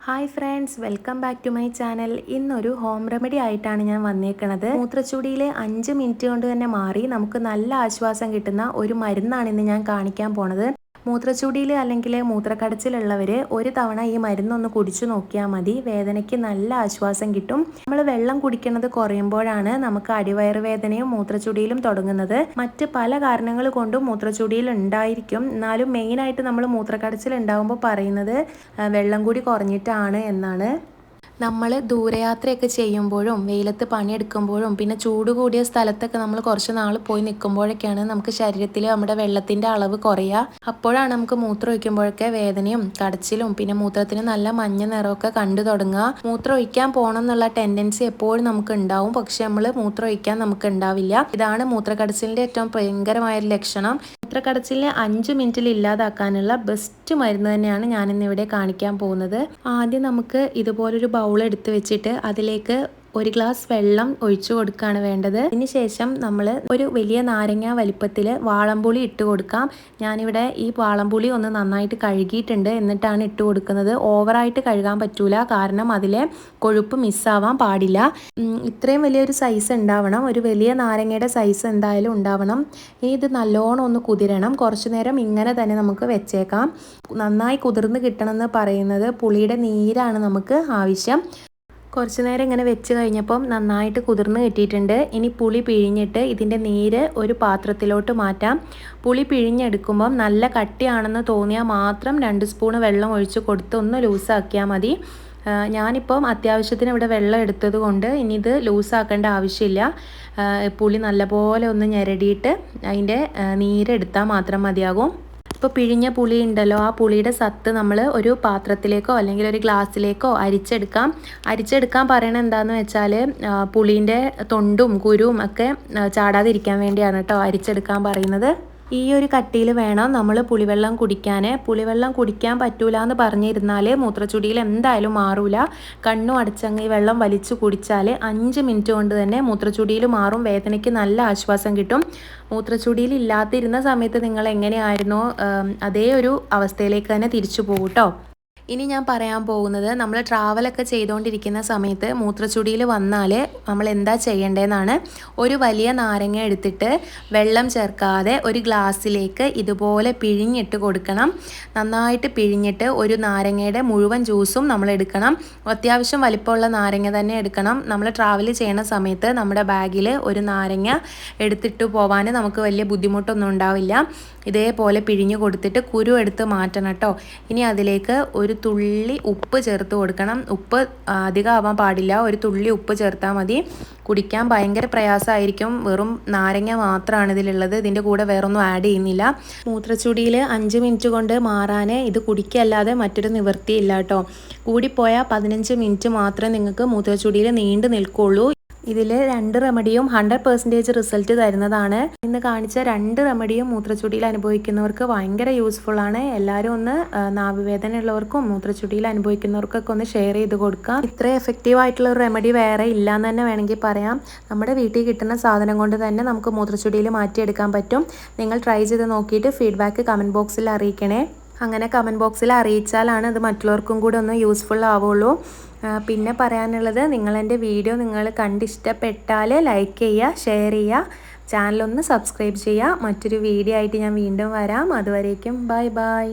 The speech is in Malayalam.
Hi friends, welcome back to my channel. ഇന്നൊരു ഹോം റെമഡി ആയിട്ടാണ് ഞാൻ വന്നേക്കണത്. മൂത്രച്ചൂടിയിൽ 5 മിനിറ്റ് കൊണ്ട് തന്നെ മാറി നമുക്ക് നല്ല ആശ്വാസം കിട്ടുന്ന ഒരു മരുന്നാണ് ഇന്ന് ഞാൻ കാണിക്കാൻ പോണത്. മൂത്രച്ചൂടിയിൽ അല്ലെങ്കിൽ മൂത്രക്കടച്ചിലുള്ളവർ ഒരു തവണ ഈ മരുന്നൊന്ന് കുടിച്ചു നോക്കിയാൽ മതി. വേദനയ്ക്ക് നല്ല ആശ്വാസം കിട്ടും. നമ്മൾ വെള്ളം കുടിക്കുന്നത് കുറയുമ്പോഴാണ് നമുക്ക് അടിവയറ് വേദനയും മൂത്രച്ചൂടിയിലും തുടങ്ങുന്നത്. മറ്റ് പല കാരണങ്ങൾ കൊണ്ടും മൂത്രച്ചൂടിയിൽ ഉണ്ടായിരിക്കും. എന്നാലും മെയിനായിട്ട് നമ്മൾ മൂത്രക്കടച്ചിൽ ഉണ്ടാകുമ്പോൾ പറയുന്നത് വെള്ളം കൂടി കുറഞ്ഞിട്ടാണ് എന്നാണ്. നമ്മൾ ദൂരയാത്രയൊക്കെ ചെയ്യുമ്പോഴും വെയിലത്ത് പണിയെടുക്കുമ്പോഴും പിന്നെ ചൂട് കൂടിയ സ്ഥലത്തൊക്കെ നമ്മൾ കുറച്ച് നാൾ പോയി നിൽക്കുമ്പോഴൊക്കെയാണ് നമുക്ക് ശരീരത്തിൽ നമ്മുടെ വെള്ളത്തിൻ്റെ അളവ് കുറയുക. അപ്പോഴാണ് നമുക്ക് മൂത്രം ഒഴിക്കുമ്പോഴൊക്കെ വേദനയും കടച്ചിലും പിന്നെ മൂത്രത്തിന് നല്ല മഞ്ഞ നിറമൊക്കെ കണ്ടു തുടങ്ങുക. മൂത്രം ഒഴിക്കാൻ പോകണം എന്നുള്ള ടെൻഡൻസി എപ്പോഴും നമുക്ക് ഉണ്ടാവും, പക്ഷെ നമ്മൾ മൂത്രം ഒഴിക്കാൻ നമുക്ക് ഉണ്ടാവില്ല. ഇതാണ് മൂത്രക്കടച്ചിലിൻ്റെ ഏറ്റവും ഭയങ്കരമായൊരു ലക്ഷണം. മൂത്രക്കടച്ചിലിനെ 5 മിനിറ്റിൽ ഇല്ലാതാക്കാനുള്ള ബെസ്റ്റ് മരുന്ന് തന്നെയാണ് ഞാനിന്നിവിടെ കാണിക്കാൻ പോകുന്നത്. ആദ്യം നമുക്ക് ഇതുപോലൊരു ബൗൾ എടുത്ത് വെച്ചിട്ട് അതിലേക്ക് 1 ഗ്ലാസ് വെള്ളം ഒഴിച്ചു കൊടുക്കുകയാണ് വേണ്ടത്. അതിനുശേഷം നമ്മൾ ഒരു വലിയ നാരങ്ങ വലിപ്പത്തിൽ വാളംപുളി ഇട്ട് കൊടുക്കാം. ഞാനിവിടെ ഈ വാളംപുളി ഒന്ന് നന്നായിട്ട് കഴുകിയിട്ടുണ്ട്, എന്നിട്ടാണ് ഇട്ട് കൊടുക്കുന്നത്. ഓവറായിട്ട് കഴുകാൻ പറ്റൂല, കാരണം അതിലെ കൊഴുപ്പ് മിസ്സാവാൻ പാടില്ല. ഇത്രയും വലിയൊരു സൈസ് ഉണ്ടാവണം, ഒരു വലിയ നാരങ്ങയുടെ സൈസ് എന്തായാലും ഉണ്ടാവണം. ഇനി ഇത് നല്ലോണം ഒന്ന് കുതിരണം. കുറച്ചു നേരം ഇങ്ങനെ തന്നെ നമുക്ക് വെച്ചേക്കാം. നന്നായി കുതിർന്ന് കിട്ടണം എന്ന് പറയുന്നത് പുളിയുടെ നീരാണ് നമുക്ക് ആവശ്യം. കുറച്ച് നേരം ഇങ്ങനെ വെച്ച് കഴിഞ്ഞപ്പം നന്നായിട്ട് കുതിർന്ന് കിട്ടിയിട്ടുണ്ട്. ഇനി പുളി പിഴിഞ്ഞിട്ട് ഇതിൻ്റെ നീര് ഒരു പാത്രത്തിലോട്ട് മാറ്റാം. പുളി പിഴിഞ്ഞെടുക്കുമ്പം നല്ല കട്ടിയാണെന്ന് തോന്നിയാൽ മാത്രം 2 സ്പൂൺ വെള്ളം ഒഴിച്ച് കൊടുത്ത് ഒന്ന് ലൂസാക്കിയാൽ മതി. ഞാനിപ്പം അത്യാവശ്യത്തിന് ഇവിടെ വെള്ളം എടുത്തത് കൊണ്ട് ഇനി ഇത് ലൂസാക്കേണ്ട ആവശ്യമില്ല. പുളി നല്ലപോലെ ഒന്ന് ഞെരടിയിട്ട് അതിൻ്റെ നീരെടുത്താൽ മാത്രം മതിയാകും. ഇപ്പോൾ പിഴിഞ്ഞ പുളി ഉണ്ടല്ലോ, ആ പുളിയുടെ സത്ത് നമ്മൾ ഒരു പാത്രത്തിലേക്കോ അല്ലെങ്കിൽ ഒരു ഗ്ലാസ്സിലേക്കോ അരിച്ചെടുക്കാൻ പറയണത് എന്താണെന്ന് വെച്ചാൽ പുളീൻ്റെ തൊണ്ടും കുരുവും ഒക്കെ ചാടാതിരിക്കാൻ വേണ്ടിയാണ് കേട്ടോ അരിച്ചെടുക്കാൻ പറയുന്നത്. ഈ ഒരു കട്ടിയിൽ വേണം നമ്മൾ പുളിവെള്ളം കുടിക്കാൻ. പുളിവെള്ളം കുടിക്കാൻ പറ്റൂല എന്ന് പറഞ്ഞിരുന്നാൽ മൂത്രച്ചുടിയിൽ എന്തായാലും മാറൂല. കണ്ണും അടച്ചങ്ങ് ഈ വെള്ളം വലിച്ചു കുടിച്ചാൽ 5 മിനിറ്റ് കൊണ്ട് തന്നെ മൂത്രച്ചുടിയിൽ മാറും. വേദനയ്ക്ക് നല്ല ആശ്വാസം കിട്ടും. മൂത്രച്ചുടിയിൽ ഇല്ലാതിരുന്ന സമയത്ത് നിങ്ങൾ എങ്ങനെയായിരുന്നോ അതേ ഒരു അവസ്ഥയിലേക്ക് തന്നെ തിരിച്ചു പോകും കേട്ടോ. ഇനി ഞാൻ പറയാൻ പോകുന്നത്, നമ്മൾ ട്രാവലൊക്കെ ചെയ്തുകൊണ്ടിരിക്കുന്ന സമയത്ത് മൂത്രച്ചുടിയിൽ വന്നാൽ നമ്മൾ എന്താ ചെയ്യേണ്ടതെന്നാണ്. ഒരു വലിയ നാരങ്ങ എടുത്തിട്ട് വെള്ളം ചേർക്കാതെ ഒരു ഗ്ലാസ്സിലേക്ക് ഇതുപോലെ പിഴിഞ്ഞിട്ട് കൊടുക്കണം. നന്നായിട്ട് പിഴിഞ്ഞിട്ട് ഒരു നാരങ്ങയുടെ മുഴുവൻ ജ്യൂസും നമ്മൾ എടുക്കണം. അത്യാവശ്യം വലിപ്പമുള്ള നാരങ്ങ തന്നെ എടുക്കണം. നമ്മൾ ട്രാവൽ ചെയ്യുന്ന സമയത്ത് നമ്മുടെ ബാഗിൽ ഒരു നാരങ്ങ എടുത്തിട്ട് പോകാൻ നമുക്ക് വലിയ ബുദ്ധിമുട്ടൊന്നും ഉണ്ടാവില്ല. ഇതേപോലെ പിഴിഞ്ഞ് കൊടുത്തിട്ട് കുരു എടുത്ത് മാറ്റണം കേട്ടോ. ഇനി അതിലേക്ക് ഒരു തുള്ളി ഉപ്പ് ചേർത്ത് കൊടുക്കണം. ഉപ്പ് അധികം ആവാൻ പാടില്ല, ഒരു തുള്ളി ഉപ്പ് ചേർത്താൽ മതി. കുടിക്കാൻ ഭയങ്കര പ്രയാസമായിരിക്കും. വെറും നാരങ്ങ മാത്രമാണ് ഇതിലുള്ളത്, ഇതിൻ്റെ കൂടെ വേറൊന്നും ആഡ് ചെയ്യുന്നില്ല. മൂത്രച്ചുടിയിൽ 5 മിനിറ്റ് കൊണ്ട് മാറാൻ ഇത് കുടിക്കല്ലാതെ മറ്റൊരു നിവൃത്തിയില്ല കേട്ടോ. കൂടിപ്പോയാൽ 15 മിനിറ്റ് മാത്രമേ നിങ്ങൾക്ക് മൂത്രച്ചുടിയിൽ നീണ്ടു നിൽക്കുള്ളൂ. ഇതിൽ 2 റെമഡിയും 100% റിസൾട്ട് തരുന്നതാണ്. ഇന്ന് കാണിച്ച 2 റെമഡിയും മൂത്രച്ചുടിയിൽ അനുഭവിക്കുന്നവർക്ക് ഭയങ്കര യൂസ്ഫുള്ളാണ്. എല്ലാവരും ഒന്ന് നാവിവേദന ഉള്ളവർക്കും മൂത്രച്ചുടിയിൽ അനുഭവിക്കുന്നവർക്കൊക്കെ ഒന്ന് ഷെയർ ചെയ്ത് കൊടുക്കാം. ഇത്ര എഫക്റ്റീവായിട്ടുള്ള ഒരു റെമഡി വേറെ ഇല്ല എന്ന് തന്നെ വേണമെങ്കിൽ പറയാം. നമ്മുടെ വീട്ടിൽ കിട്ടുന്ന സാധനം കൊണ്ട് തന്നെ നമുക്ക് മൂത്രച്ചുടിയിൽ മാറ്റിയെടുക്കാൻ പറ്റും. നിങ്ങൾ ട്രൈ ചെയ്ത് നോക്കിയിട്ട് ഫീഡ്ബാക്ക് കമൻറ്റ് ബോക്സിൽ അറിയിക്കണേ. അങ്ങനെ കമൻറ്റ് ബോക്സിൽ അറിയിച്ചാലാണ് അത് മറ്റുള്ളവർക്കും കൂടെ ഒന്ന് യൂസ്ഫുൾ ആവുള്ളൂ. പിന്നെ പറയാനുള്ളത്, നിങ്ങളെൻ്റെ വീഡിയോ നിങ്ങൾ കണ്ടിഷ്ടപ്പെട്ടാൽ ലൈക്ക് ചെയ്യുക, ഷെയർ ചെയ്യുക, ചാനലൊന്ന് സബ്സ്ക്രൈബ് ചെയ്യുക. മറ്റൊരു വീഡിയോ ആയിട്ട് ഞാൻ വീണ്ടും വരാം. അതുവരേക്കും ബൈ ബൈ.